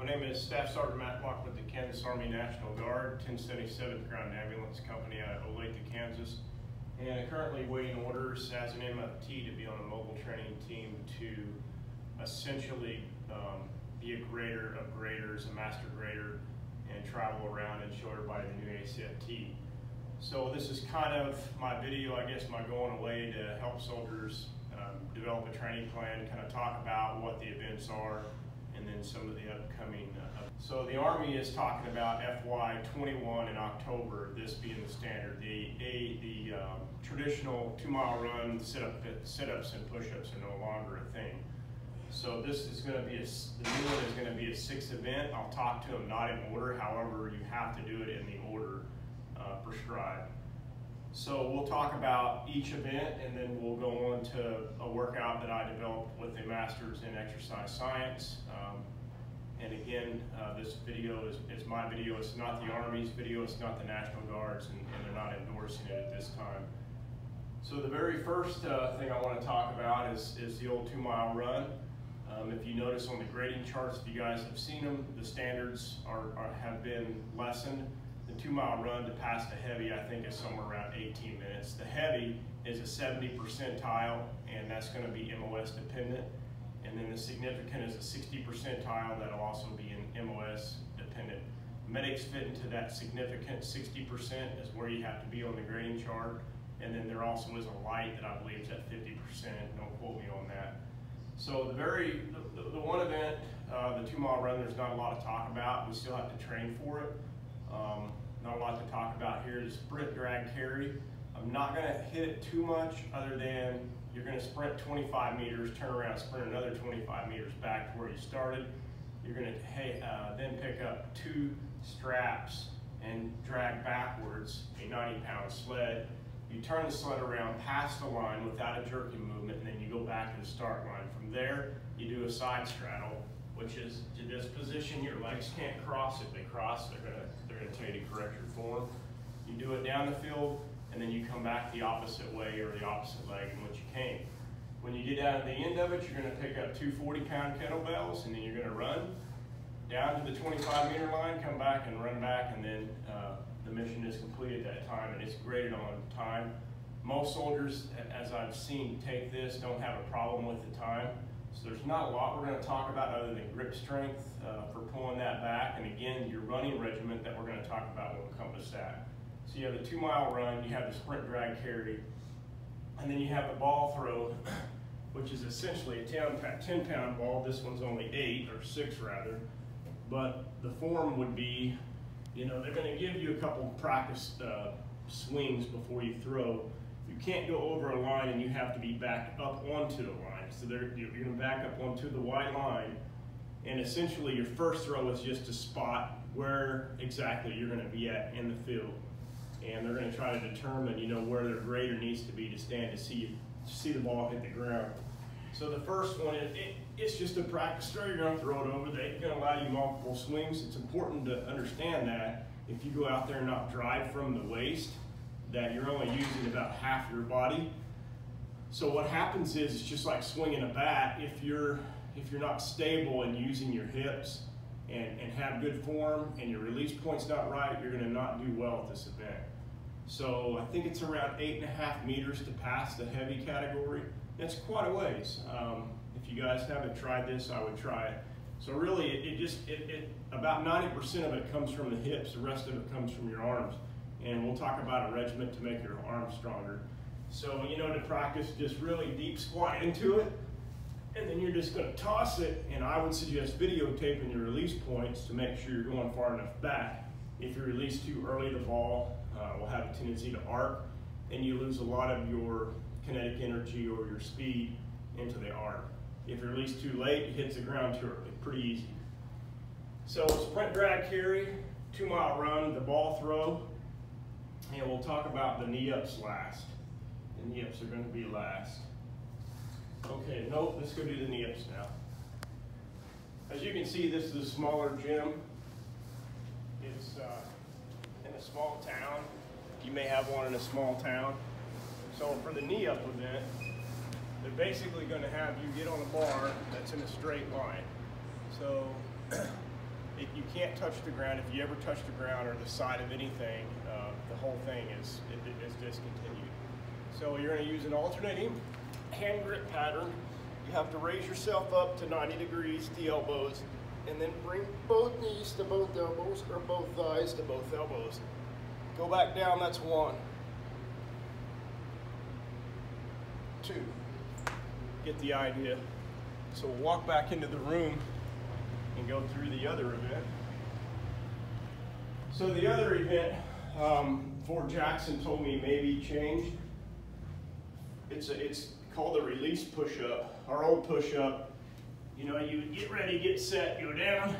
My name is Staff Sergeant Matlock with the Kansas Army National Guard, 1077th Ground Ambulance Company out of Olathe, Kansas. And currently waiting orders as an MFT to be on a mobile training team to essentially be a grader of graders, a master grader, and travel around and show everybody the new ACFT. So this is kind of my video, I guess, my going away to help soldiers develop a training plan, kind of talk about what the events are, and then some of the upcoming. So the Army is talking about FY21 in October, this being the standard. The traditional 2-mile run, sit-ups and push-ups are no longer a thing. So this is going to be, the new one is going to be a 6th event. I'll talk to them not in order, however, you have to do it in the order prescribed. So we'll talk about each event, and then we'll go on to a workout that I developed with a master's in exercise science. And again, this video is my video. It's not the Army's video. It's not the National Guard's, and they're not endorsing it at this time. So the very first thing I want to talk about is the old 2-mile run. If you notice on the grading charts, if you guys have seen them, the standards have been lessened. The 2-mile run to pass the heavy, I think, is somewhere around 18 minutes. The heavy is a 70 percentile, and that's going to be MOS dependent. And then the significant is a 60 percentile, that'll also be in MOS dependent. Medics fit into that significant 60% is where you have to be on the grading chart. And then there also is a light that I believe is at 50%, don't quote me on that. So the one event, the 2-mile run, there's not a lot to talk about. We still have to train for it. Not a lot to talk about here. The sprint, drag, carry. I'm not going to hit it too much other than you're going to sprint 25 meters, turn around, sprint another 25 meters back to where you started. You're going to then pick up 2 straps and drag backwards a 90-pound sled. You turn the sled around past the line without a jerking movement, and then you go back to the start line. From there, you do a side straddle, which is to this position. Your legs can't cross. If they cross, they're gonna tell you to correct your form. You do it down the field, and then you come back the opposite way or the opposite leg in which you came. When you get out at the end of it, you're gonna pick up 2 40-pound kettlebells, and then you're gonna run down to the 25-meter line, come back and run back, and then the mission is complete at that time, and it's graded on time. Most soldiers, as I've seen take this, don't have a problem with the time. So there's not a lot we're going to talk about other than grip strength for pulling that back, and again, your running regiment that we're going to talk about will encompass that. So you have the 2-mile run, you have the sprint, drag, carry, and then you have the ball throw, which is essentially a 10-pound ball. This one's only 8, or 6 rather, but the form would be, you know, they're going to give you a couple practice swings before you throw. You can't go over a line, and you have to be backed up onto the line. So you're going to back up onto the white line, and essentially your first throw is just to spot where exactly you're going to be at in the field. And they're going to try to determine, you know, where their grader needs to be to stand to see the ball hit the ground. So the first one, it's just a practice throw. You're going to throw it over. They're going to allow you multiple swings. It's important to understand that if you go out there and not drive from the waist, that you're only using about half your body. So what happens is, it's just like swinging a bat. If you're not stable and using your hips and have good form, and your release point's not right, you're going to not do well at this event. So I think it's around 8.5 meters to pass the heavy category. That's quite a ways. If you guys haven't tried this, I would try it. So really, about 90% of it comes from the hips. The rest of it comes from your arms. And we'll talk about a regiment to make your arms stronger. So, you know, to practice, just really deep squat into it, and then you're just going to toss it, and I would suggest videotaping your release points to make sure you're going far enough back. If you release too early, the ball will have a tendency to arc, and you lose a lot of your kinetic energy or your speed into the arc. If you release too late, it hits the ground too early. Pretty easy. So sprint, drag, carry, 2-mile run, the ball throw, and we'll talk about the knee-ups last. The knee-ups are going to be last. Okay, nope, let's go do the knee-ups now. As you can see, this is a smaller gym. It's in a small town. You may have one in a small town. So for the knee-up event, they're basically going to have you get on a bar that's in a straight line. So You can't touch the ground. If you ever touch the ground or the side of anything, the whole thing is discontinued. So you're going to use an alternating hand grip pattern. You have to raise yourself up to 90 degrees to the elbows, and then bring both knees to both elbows, or both thighs to both elbows. Go back down, that's 1, 2. Get the idea. So we'll walk back into the room and go through the other event. So the other event, Fort Jackson told me maybe changed. It's called the release push-up. Our old push-up, you know, you would get ready, get set, go down.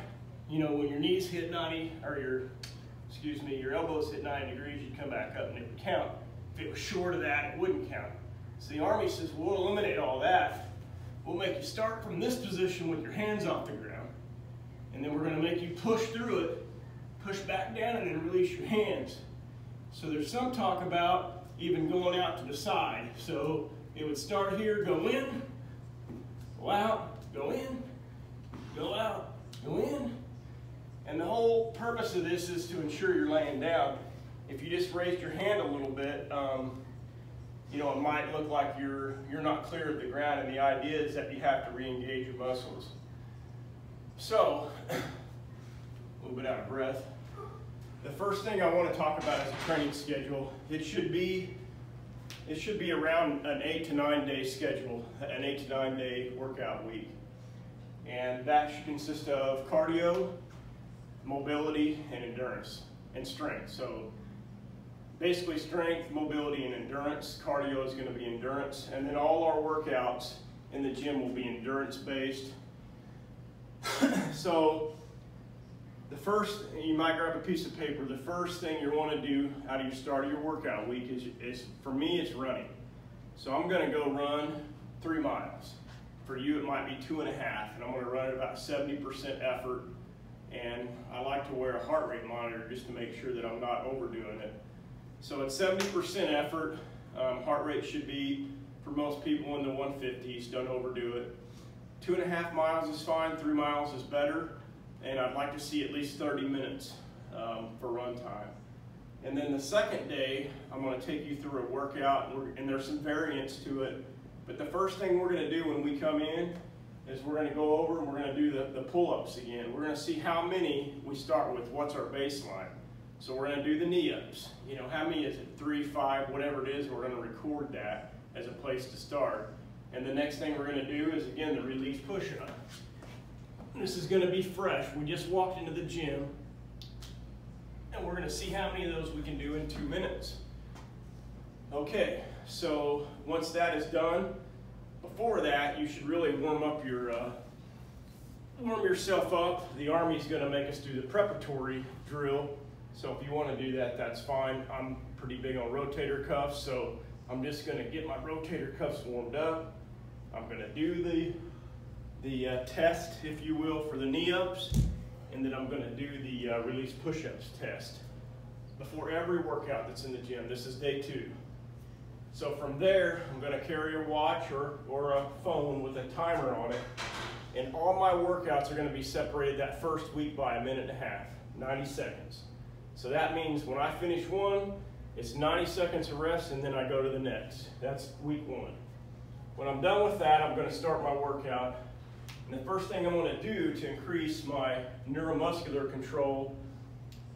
You know, when your knees hit 90, or your elbows hit 90 degrees, you'd come back up and it would count. If it was short of that, it wouldn't count. So the Army says, we'll eliminate all that. We'll make you start from this position with your hands off the ground, and then we're going to make you push through it, push back down, and then release your hands. So there's some talk about even going out to the side. So it would start here, go in, go out, go in, go out, go in. And the whole purpose of this is to ensure you're laying down. If you just raised your hand a little bit, you know, it might look like you're not clear of the ground, and the idea is that you have to re-engage your muscles. So, a little bit out of breath. The first thing I want to talk about is a training schedule. It should be around an 8 to 9 day schedule, an 8 to 9 day workout week. And that should consist of cardio, mobility, and endurance, and strength. So basically strength, mobility, and endurance. Cardio is going to be endurance. And then all our workouts in the gym will be endurance based. So the first, you might grab a piece of paper, the first thing you want to do out of your start of your workout week is for me, it's running. So I'm going to go run 3 miles. For you, it might be 2.5, and I'm going to run at about 70% effort. And I like to wear a heart rate monitor just to make sure that I'm not overdoing it. So at 70% effort, heart rate should be, for most people, in the 150s. Don't overdo it. 2.5 miles is fine, 3 miles is better. And I'd like to see at least 30 minutes for run time. And then the second day, I'm going to take you through a workout, and there's some variants to it. But the first thing we're going to do when we come in is we're going to go over and we're going to do the pull-ups again. We're going to see how many we start with, what's our baseline. So we're going to do the knee-ups. You know, how many is it? 3, 5, whatever it is, we're going to record that as a place to start. And the next thing we're going to do is, again, the release push-up. This is going to be fresh. We just walked into the gym, and we're going to see how many of those we can do in 2 minutes. Okay, so once that is done, before that, you should really warm yourself up. The Army's going to make us do the preparatory drill. So if you want to do that, that's fine. I'm pretty big on rotator cuffs, so I'm just going to get my rotator cuffs warmed up. I'm going to do the test, if you will, for the knee-ups, and then I'm going to do the release push-ups test before every workout that's in the gym. This is day 2. So from there, I'm going to carry a watch or a phone with a timer on it, and all my workouts are going to be separated that first week by 1.5 minutes, 90 seconds. So that means when I finish one, it's 90 seconds of rest, and then I go to the next. That's week 1. When I'm done with that, I'm going to start my workout. And the first thing I'm going to do to increase my neuromuscular control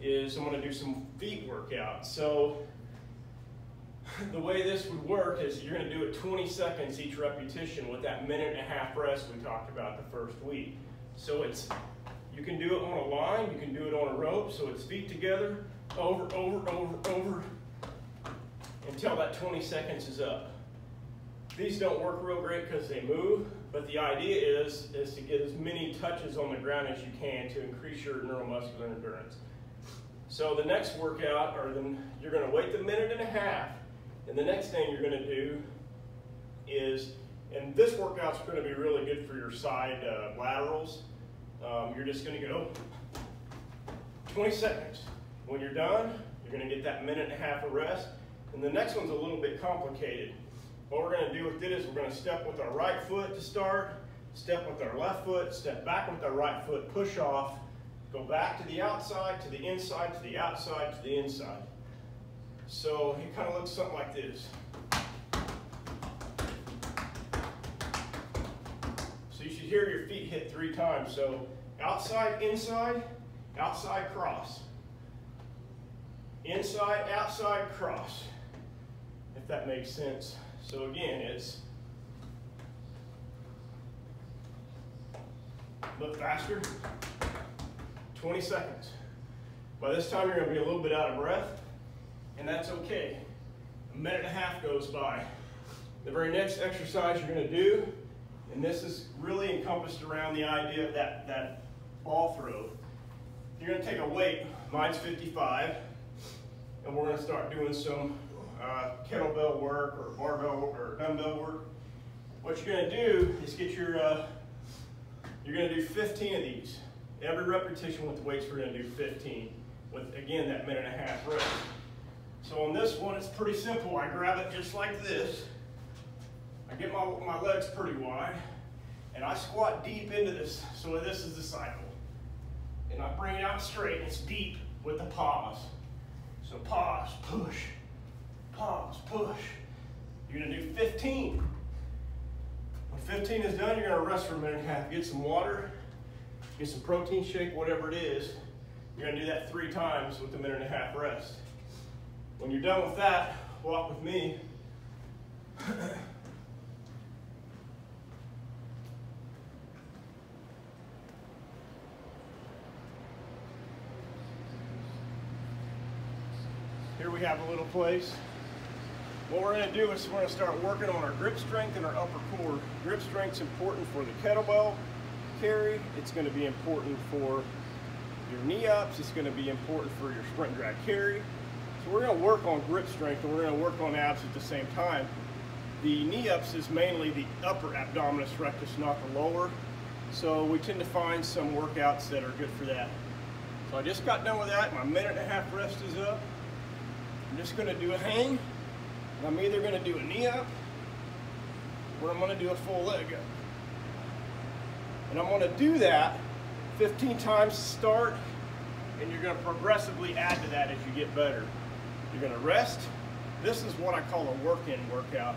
is I'm going to do some feet workout. So the way this would work is you're going to do it 20 seconds each repetition with that 1.5 minute rest we talked about the first week. So you can do it on a line, you can do it on a rope, so it's feet together, over, until that 20 seconds is up. These don't work real great because they move, but the idea is to get as many touches on the ground as you can to increase your neuromuscular endurance. So the next workout, you're going to wait the 1.5 minutes, and the next thing you're going to do is, and this workout's going to be really good for your side laterals. You're just going to go 20 seconds. When you're done, you're going to get that 1.5 minutes of rest, and the next one's a little bit complicated. What we're going to do with it is we're going to step with our right foot to start, step with our left foot, step back with our right foot, push off, go back to the outside, to the inside, to the outside, to the inside. So it kind of looks something like this. So you should hear your feet hit 3 times. So outside, inside, outside, cross. Inside, outside, cross. If that makes sense. So again, it's look faster, 20 seconds. By this time, you're going to be a little bit out of breath, and that's okay. A minute and a half goes by. The very next exercise you're going to do, and this is really encompassed around the idea of that ball throw. You're going to take a weight, mine's 55, and we're going to start doing some kettlebell work or barbell or dumbbell work. What you're going to do is get your, you're going to do 15 of these. Every repetition with the weights, we're going to do 15 with, again, that minute and a half rest. So on this one, it's pretty simple. I grab it just like this. I get my legs pretty wide, and I squat deep into this. So this is the cycle. And I bring it out straight. It's deep with the pause. So pause, push, pause, push. You're going to do 15. When 15 is done, you're going to rest for a minute and a half. Get some water, get some protein shake, whatever it is. You're going to do that 3 times with a minute and a half rest. When you're done with that, walk with me. Here we have a little place. What we're going to do is we're going to start working on our grip strength and our upper core. Grip strength is important for the kettlebell carry. It's going to be important for your knee ups. It's going to be important for your sprint drag carry. So we're going to work on grip strength and we're going to work on abs at the same time. The knee ups is mainly the upper abdominis rectus, not the lower. So we tend to find some workouts that are good for that. So I just got done with that. My minute and a half rest is up. I'm just going to do a hang. I'm either going to do a knee up or I'm going to do a full leg up. And I'm going to do that 15 times to start, and you're going to progressively add to that as you get better. You're going to rest. This is what I call a work-in workout.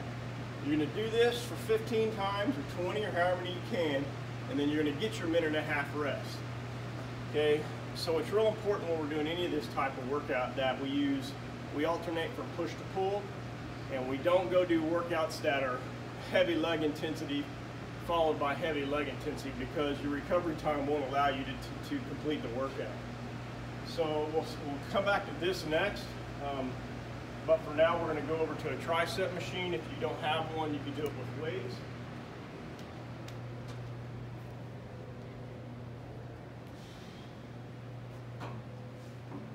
You're going to do this for 15 times or 20 or however many you can, and then you're going to get your minute and a half rest. Okay, so it's real important when we're doing any of this type of workout that we alternate from push to pull, and we don't go do workouts that are heavy leg intensity followed by heavy leg intensity, because your recovery time won't allow you to complete the workout. So we'll come back to this next, but for now we're going to go over to a tricep machine. If you don't have one, you can do it with weights.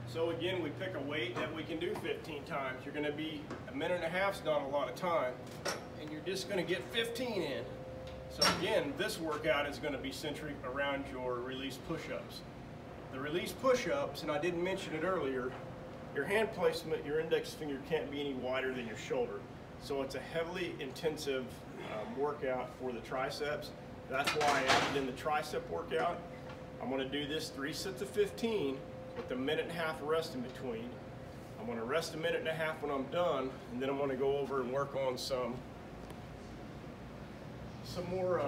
So again, we pick a weight that we can do 15 times. You're going to be a minute and a half is not a lot of time, and you're just going to get 15 in. So again, this workout is going to be centered around your release push-ups. The release push-ups, and I didn't mention it earlier, your hand placement, your index finger can't be any wider than your shoulder. So it's a heavily intensive workout for the triceps. That's why I added in the tricep workout. I'm going to do this 3 sets of 15 with a minute and a half rest in between. I'm going to rest a minute and a half when I'm done, and then I'm going to go over and work on some more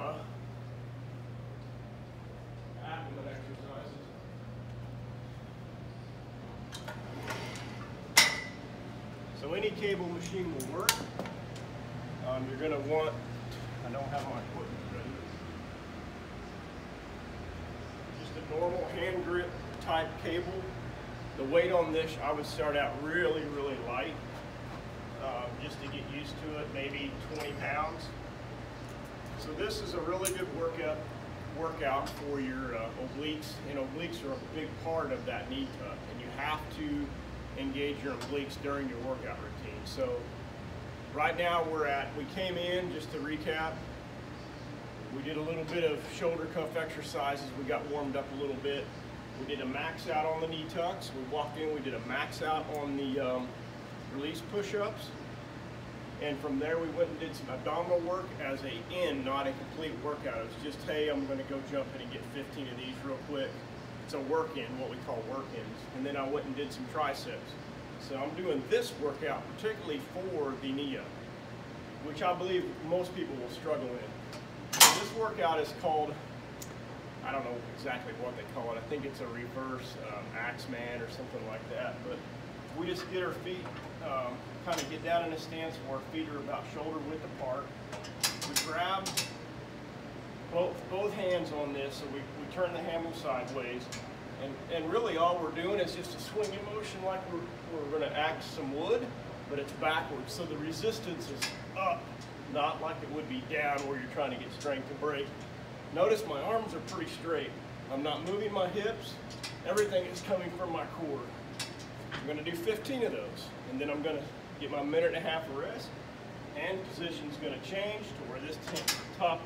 abdomen exercises. So any cable machine will work. You're going to want, I don't have my equipment ready, just a normal hand grip type cable. The weight on this, I would start out really, really light, just to get used to it, maybe 20 pounds. So this is a really good workout for your obliques, and obliques are a big part of that knee tuck, and you have to engage your obliques during your workout routine. So right now we came in, just to recap, we did a little bit of shoulder cuff exercises, we got warmed up a little bit. We did a max out on the knee tucks. We walked in, we did a max out on the release push-ups. And from there we went and did some abdominal work as a not a complete workout. It was just, hey, I'm gonna go jump in and get 15 of these real quick. it's a work-in, what we call work-ins. And then I went and did some triceps. So I'm doing this workout particularly for the knee up, which I believe most people will struggle in. So this workout is called, I don't know exactly what they call it. I think it's a reverse Axeman or something like that. But we just get our feet, kind of get down in a stance where our feet are about shoulder width apart. We grab both hands on this, so we turn the handle sideways. And really all we're doing is just a swinging motion like we're going to axe some wood, but it's backwards. So the resistance is up, not like it would be down where you're trying to get strength to break. Notice my arms are pretty straight. I'm not moving my hips. Everything is coming from my core. I'm going to do 15 of those, and then I'm going to get my 1.5 minutes of rest, and position's going to change to where this top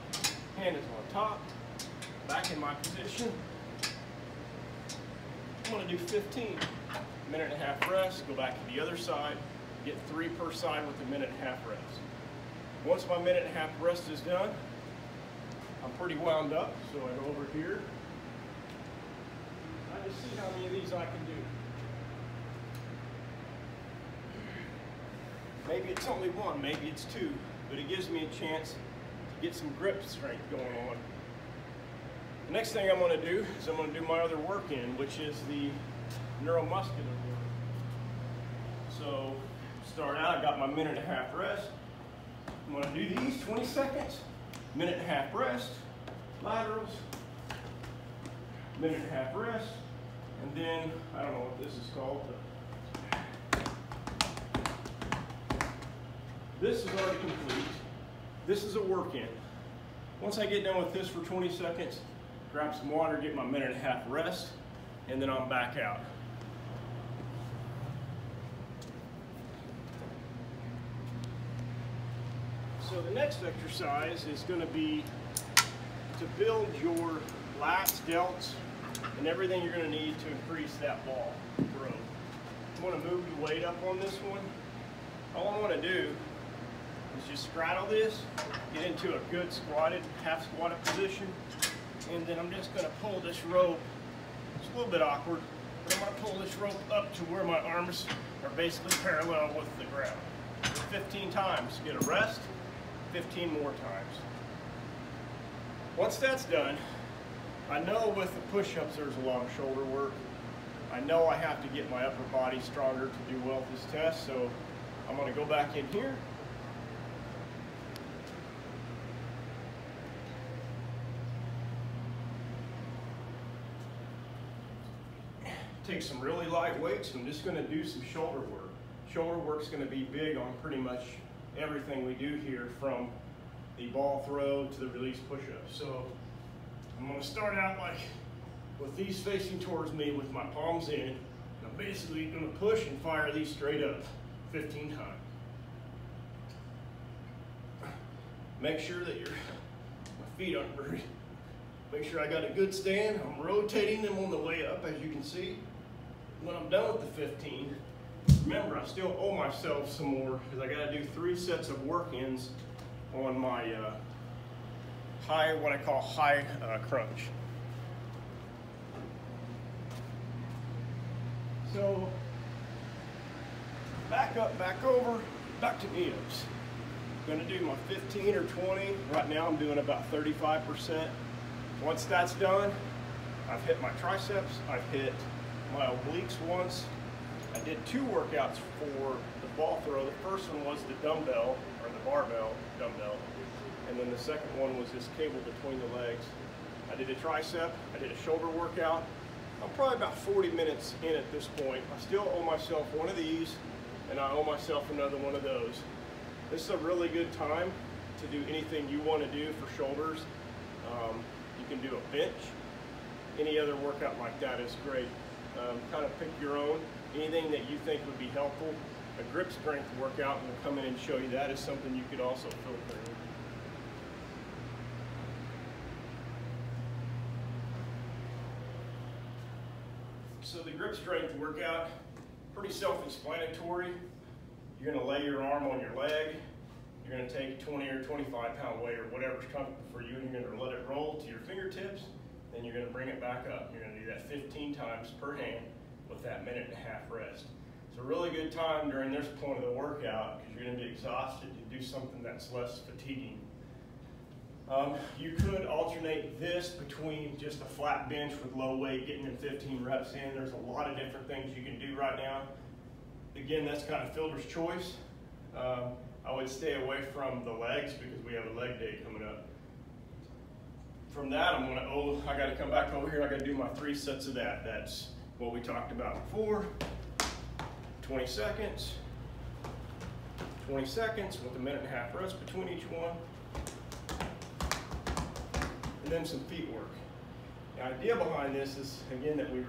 hand is on top, back in my position. I'm going to do 15, 1.5 minutes rest, go back to the other side, get 3 per side with a 1.5 minutes rest. Once my 1.5 minutes rest is done, I'm pretty wound up, so I go over here. I just see how many of these I can do. Maybe it's only one, maybe it's 2, but it gives me a chance to get some grip strength going on. The next thing I'm going to do is I'm going to do my other work-in, which is the neuromuscular work. So, start out, I got my 1.5 minutes rest. I'm going to do these 20 seconds, 1.5 minutes rest, laterals, 1.5 minutes rest, and then, I don't know what this is called, but this is already complete. This is a work-in. Once I get done with this for 20 seconds, grab some water, get my 1.5 minutes rest, and then I'm back out. So the next exercise is going to be to build your lats, delts, and everything you're going to need to increase that ball throw. You want to move the weight up on this one. All I want to do is just straddle this, get into a good squatted, half squatted position, and then I'm just going to pull this rope. It's a little bit awkward, but I'm going to pull this rope up to where my arms are basically parallel with the ground. 15 times, get a rest, 15 more times. Once that's done, I know with the push-ups there's a lot of shoulder work. I know I have to get my upper body stronger to do well with this test, so I'm going to go back in here. Take some really light weights. I'm just going to do some shoulder work. Shoulder work is going to be big on pretty much everything we do here, from the ball throw to the release push-up. So I'm going to start out like with these facing towards me with my palms in. And I'm basically going to push and fire these straight up 15 times. Make sure that my feet aren't buried. Make sure I got a good stand. I'm rotating them on the way up, as you can see. When I'm done with the 15, remember I still owe myself some more because I got to do 3 sets of work-ins on my what I call high crunch. So back up, back over, back to knee-ups. I'm going to do my 15 or 20. Right now I'm doing about 35%. Once that's done, I've hit my triceps, I've hit my obliques once. I did 2 workouts for the ball throw. The first one was the dumbbell, or the barbell dumbbell, and then the second one was this cable between the legs. I did a tricep, I did a shoulder workout. I'm probably about 40 minutes in at this point. I still owe myself one of these, and I owe myself another one of those. This is a really good time to do anything you want to do for shoulders. You can do a bench. Any other workout like that is great. Kind of pick your own. Anything that you think would be helpful. A grip strength workout, and we'll come in and show you that, is something you could also filter in. So the grip strength workout, pretty self-explanatory. You're going to lay your arm on your leg. You're going to take a 20 or 25 pound weight or whatever's comfortable for you, and you're going to let it roll to your fingertips. Then you're going to bring it back up. You're going to do that 15 times per hand with that 1.5 minute rest. It's a really good time during this point of the workout because you're going to be exhausted to do something that's less fatiguing. You could alternate this between just a flat bench with low weight, getting in 15 reps in. There's a lot of different things you can do right now. Again, that's kind of fielder's choice. I would stay away from the legs because we have a leg day coming up. From that, I got to come back over here. I got to do my 3 sets of that. That's what we talked about before. 20 seconds. 20 seconds with a 1.5 minute rest between each one. And then some feet work. The idea behind this is, again, that we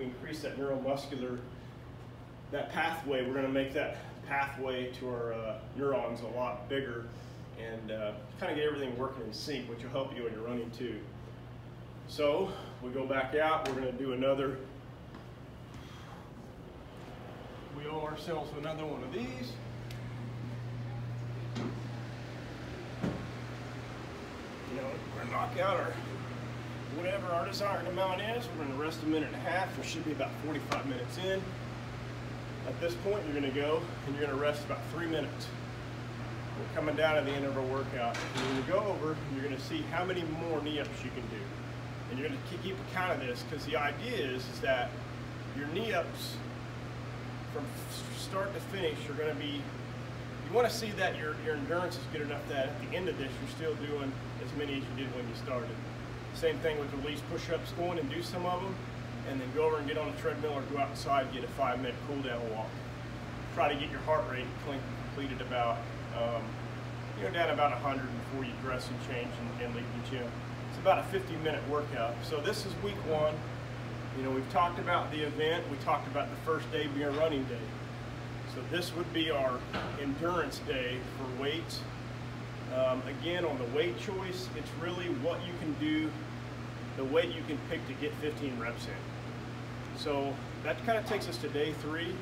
increase that neuromuscular, that pathway. We're going to make that pathway to our neurons a lot bigger and kind of get everything working in sync, which will help you when you're running too. So we go back out. We're going to do another. We owe ourselves another one of these. You know, we're going to knock out our whatever our desired amount is. We're going to rest a 1.5 minutes. We should be about 45 minutes in. At this point, you're going to go and you're going to rest about 3 minutes. We're coming down to the end of our workout. You're going to go over and you're going to see how many more knee ups you can do. And you're going to keep a count of this because the idea is that your knee ups from start to finish are going to be, you want to see that your endurance is good enough that at the end of this you're still doing as many as you did when you started. Same thing with release push-ups, go in and do some of them, and then go over and get on the treadmill or go outside and get a 5-minute cool down walk. Try to get your heart rate completed about, down about 100 before you dress and change and leave the gym. It's about a 50-minute workout. So this is week 1. You know, we've talked about the event. We talked about the first day being a running day. So this would be our endurance day for weights. Again, on the weight choice, it's really what you can do, the weight you can pick to get 15 reps in. So that kind of takes us to day 3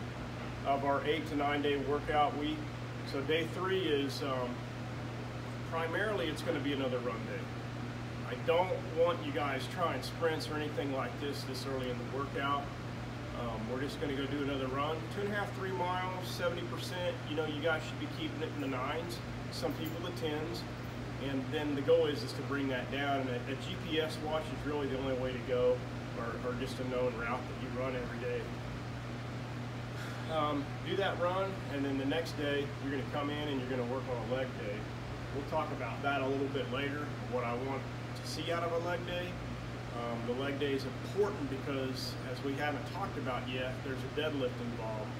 of our 8 to 9 day workout week. So day 3 is primarily it's going to be another run day. I don't want you guys trying sprints or anything like this early in the workout. We're just going to go do another run, 2.5, 3 miles, 70%. You know, you guys should be keeping it in the 9s, some people the 10s, and then the goal is to bring that down. And a GPS watch is really the only way to go, or just a known route that you run every day. Do that run, and then the next day you're going to come in and you're going to work on a leg day. We'll talk about that a little bit later, what I want to see out of a leg day. The leg day is important because, as we haven't talked about yet, there's a deadlift involved,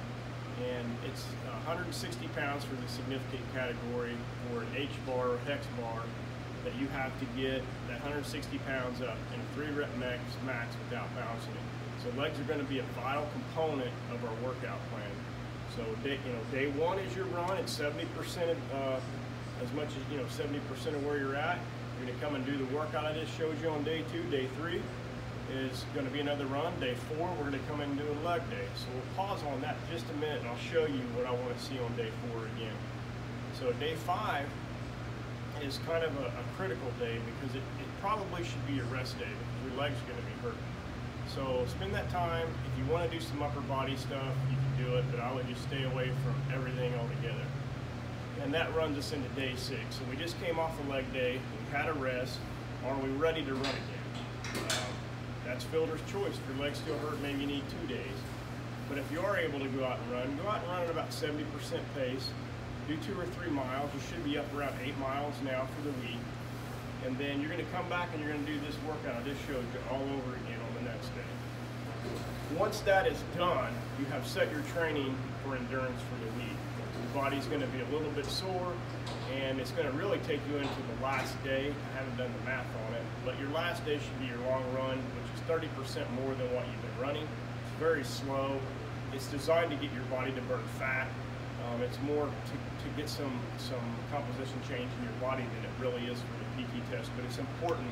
and it's 160 pounds for the significant category, or an H bar or hex bar, that you have to get that 160 pounds up in a 3-rep max without bouncing it. So legs are going to be a vital component of our workout plan. So day 1 is your run. It's 70%, as much as 70% of where you're at. You're going to come and do the workout I just showed you on day 2. Day 3 is going to be another run. Day 4, we're going to come in and do a leg day. So we'll pause on that just a minute, and I'll show you what I want to see on day 4 again. So day 5 is kind of a critical day because it probably should be your rest day because your legs are going to be hurt. So spend that time. If you want to do some upper body stuff, you can do it, but I would just stay away from everything altogether. And that runs us into day 6. So we just came off a leg day, we had a rest. Are we ready to run again? That's fielder's choice. If your legs still hurt, maybe you need 2 days. But if you are able to go out and run at about 70% pace. Do 2 or 3 miles. You should be up around 8 miles now for the week. And then you're going to come back and you're going to do this workout I just showed you all over again on the next day. Once that is done, you have set your training for endurance for the week. Your body's going to be a little bit sore, and it's going to really take you into the last day. I haven't done the math on it, but your last day should be your long run, which is 30% more than what you've been running. It's very slow. It's designed to get your body to burn fat. It's more to get some composition change in your body than it really is for the PT test, but it's important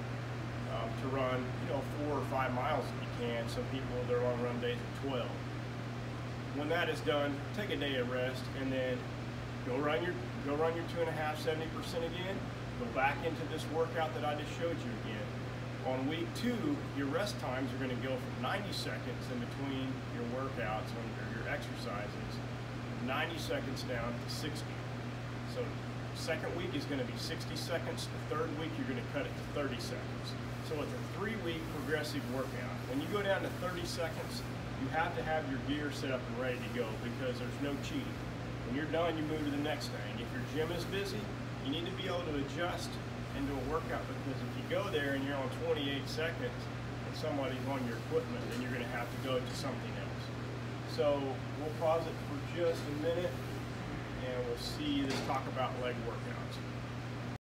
to run 4 or 5 miles if you can. Some people, their long run days are 12. When that is done, take a day of rest, and then go run your 2.5, 70% again. Go back into this workout that I just showed you again. On week 2, your rest times are going to go from 90 seconds in between your workouts or your exercises, 90 seconds down to 60. So second week is going to be 60 seconds. The third week, you're going to cut it to 30 seconds. So it's a 3-week progressive workout. When you go down to 30 seconds, you have to have your gear set up and ready to go because there's no cheating. When you're done, you move to the next thing. If your gym is busy, you need to be able to adjust into a workout, because if you go there and you're on 28 seconds and somebody's on your equipment, then you're going to have to go to something else. So we'll pause it for just a minute and we'll see, let's talk about leg workouts.